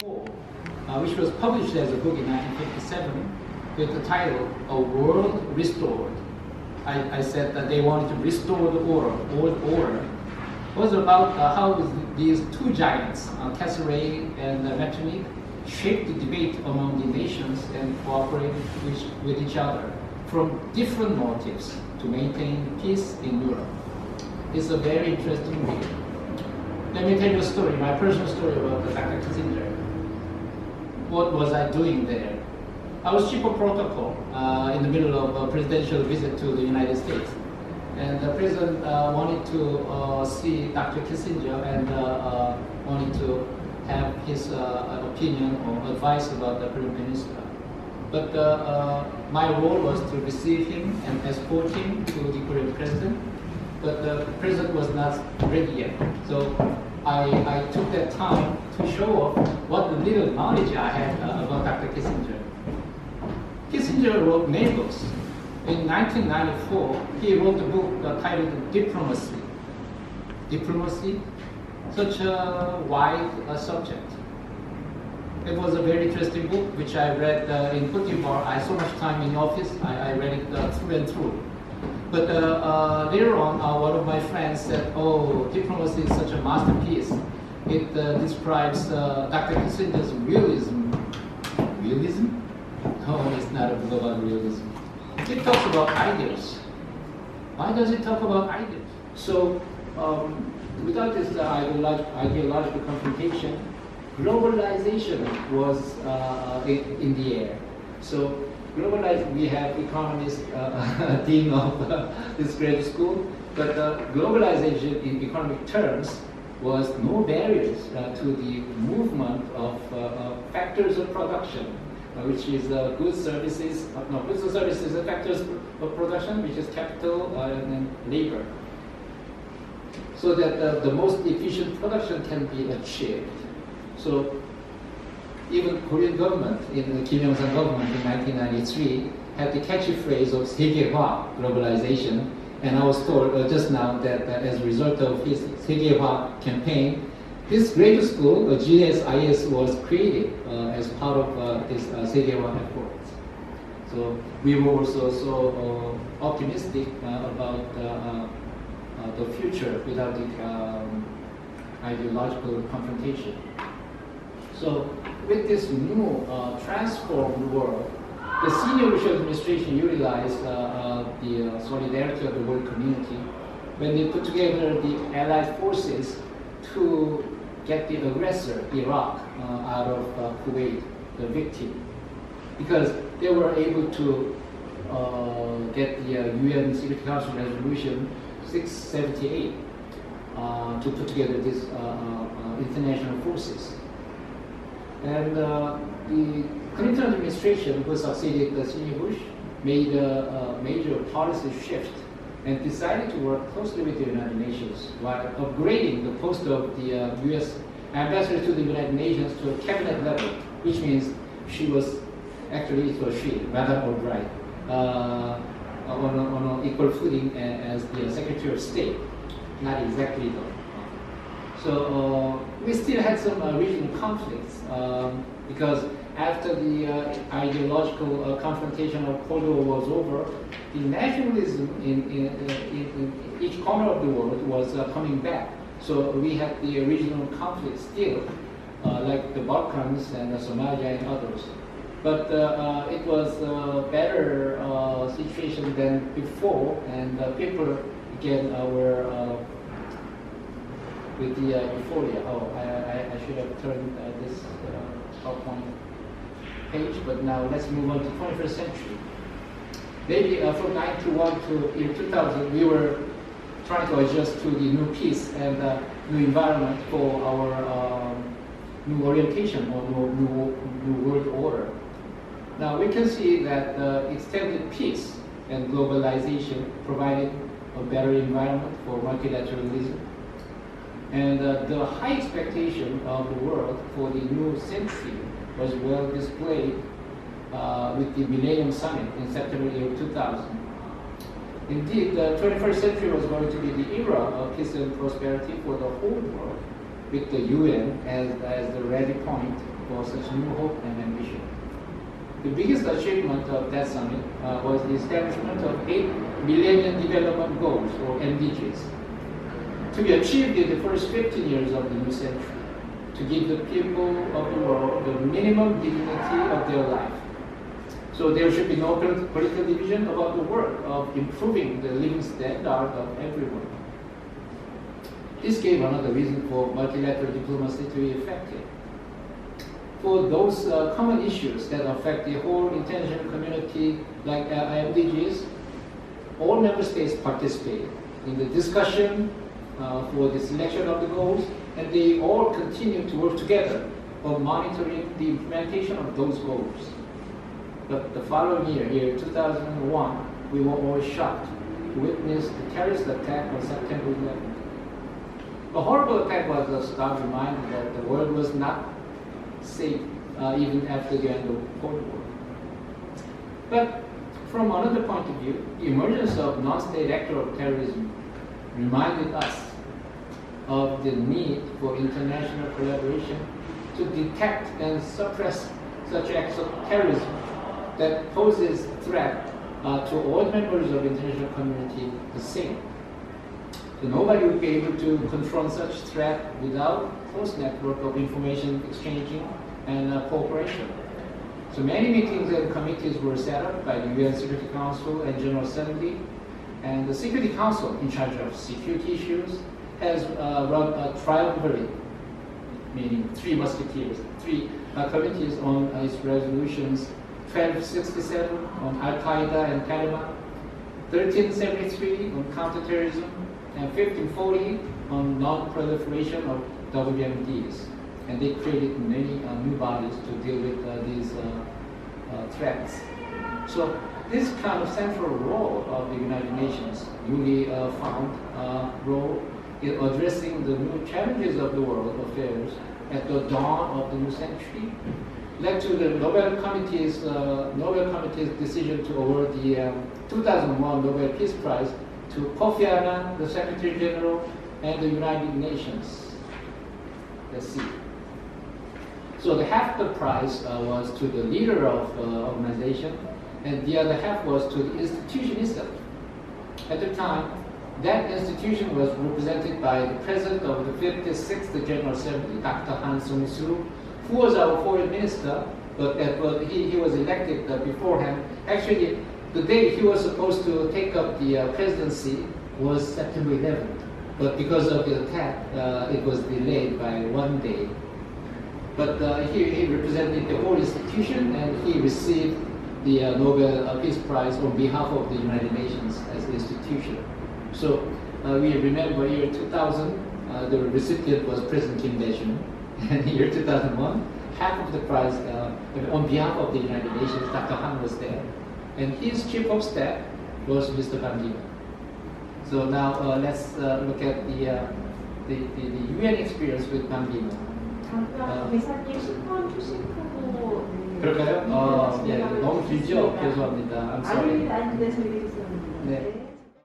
which was published as a book in 1957 with the title A World Restored. I said that they wanted to restore the old order. It was about how these two giants, Castlereagh and Metternich, shaped the debate among the nations and cooperated with each other from different motives to maintain peace in Europe. It's a very interesting read. Let me tell you a story, my personal story about Dr. Kissinger. What was I doing there? I was chief of protocol in the middle of a presidential visit to the United States. And the president wanted to see Dr. Kissinger and wanted to have his opinion or advice about the Prime Minister. But my role was to receive him and escort him to the Korean president. But the president was not ready yet. So I took that time to show off what the little knowledge I had about Dr. Kissinger. Kissinger wrote many books. In 1994, he wrote a book titled Diplomacy. Diplomacy, such a wide subject. It was a very interesting book, which I read in Cote d'Ivoire. I had so much time in the office, I read it through and through. But later on, one of my friends said, oh, Diplomacy is such a masterpiece. It describes Dr. Kissinger's realism. Realism? No, it's not a book about realism. It talks about ideals. Why does it talk about ideals? So, without this ideological confrontation, globalization was in the air. So, we have economist, dean of this graduate school, but globalization in economic terms was no barriers to the movement of factors of production, which is goods, services, goods and services are factors of production, which is capital and labor. So that the most efficient production can be achieved. So even Korean government, in the Kim Il-sung government in 1993, had the catchy phrase of 세계화, globalization. And I was told just now that as a result of his 세계화 campaign, this graduate school, GSIS, was created as part of this 세계화 effort. So we were also so optimistic about the future without the ideological confrontation. So with this new transformed world, the senior Bush administration utilized the solidarity of the world community when they put together the Allied forces to get the aggressor, Iraq, out of Kuwait, the victim. Because they were able to get the UN Security Council Resolution 678 to put together these international forces. And the Clinton administration, who succeeded senior Bush, made a major policy shift and decided to work closely with the United Nations while upgrading the post of the U.S. ambassador to the United Nations to a cabinet level, which means she was, actually it was she, Madame Albright, on an equal footing as the Secretary of State. Not exactly though. So we still had some regional conflicts because after the ideological confrontation of Cold War was over, the nationalism in each corner of the world was coming back. So we had the regional conflicts still, like the Balkans and Somalia and others. But it was a better situation than before, and people again were with the euphoria. Oh, I should have turned this PowerPoint page, but now let's move on to 21st century. Maybe from 91 to year 2000, we were trying to adjust to the new peace and new environment for our new orientation or new world order. Now we can see that extended peace and globalization provided a better environment for multilateralism. And the high expectation of the world for the new century was well displayed with the Millennium Summit in September year 2000. Indeed, the 21st century was going to be the era of peace and prosperity for the whole world, with the UN as the ready point for such new hope and ambition. The biggest achievement of that summit was the establishment of 8 Millennium Development Goals, or MDGs, to be achieved in the first 15 years of the new century, to give the people of the world the minimum dignity of their life. So there should be no political division about the work of improving the living standard of everyone. This gave another reason for multilateral diplomacy to be effective. For those common issues that affect the whole international community, like MDGs, all member states participated in the discussion for the selection of the goals, and they all continue to work together on monitoring the implementation of those goals. But the following year 2001, we were all shocked to witness the terrorist attack on September 11th. The horrible attack was a stark reminder that the world was not safe even after the end of the Cold War. But from another point of view, the emergence of non-state actor of terrorism reminded us of the need for international collaboration to detect and suppress such acts of terrorism that poses a threat to all members of the international community the same. So nobody would be able to confront such threat without close network of information exchanging and cooperation. So many meetings and committees were set up by the UN Security Council and General Assembly, and the Security Council, in charge of security issues, has run a triumvirate, meaning 3 musketeers, 3 committees on its resolutions: 1267 on Al-Qaeda and Taliban, 1373 on counterterrorism, and 1540 on non-proliferation of WMDs. And they created many new bodies to deal with these threats. So this kind of central role of the United Nations, newly found role in addressing the new challenges of the world affairs at the dawn of the new century, led to the Nobel Committee's decision to award the 2001 Nobel Peace Prize to Kofi Annan, the Secretary General, and the United Nations. Let's see. So the half the prize was to the leader of the organization, and the other half was to the institution itself. At the time, that institution was represented by the president of the 56th General Assembly, Dr. Han Sung-soo, who was our foreign minister, but he was elected beforehand. Actually, the day he was supposed to take up the presidency was September 11th, but because of the attack, it was delayed by 1 day. But he represented the whole institution, and he received the Nobel Peace Prize on behalf of the United Nations as the institution. So we remember year 2000, the recipient was President Kim Dae-jung, and year 2001, half of the prize on behalf of the United Nations, Dr. Han was there, and his chief of staff was Mr. Ban Ki-moon. So now let's look at the UN experience with Ban Ki-moon. 대사님 신분 출신하고 그럴까요? 예, 너무 길죠? 죄송합니다. I'm sorry. 아니 근데 저희 있었는데. 네.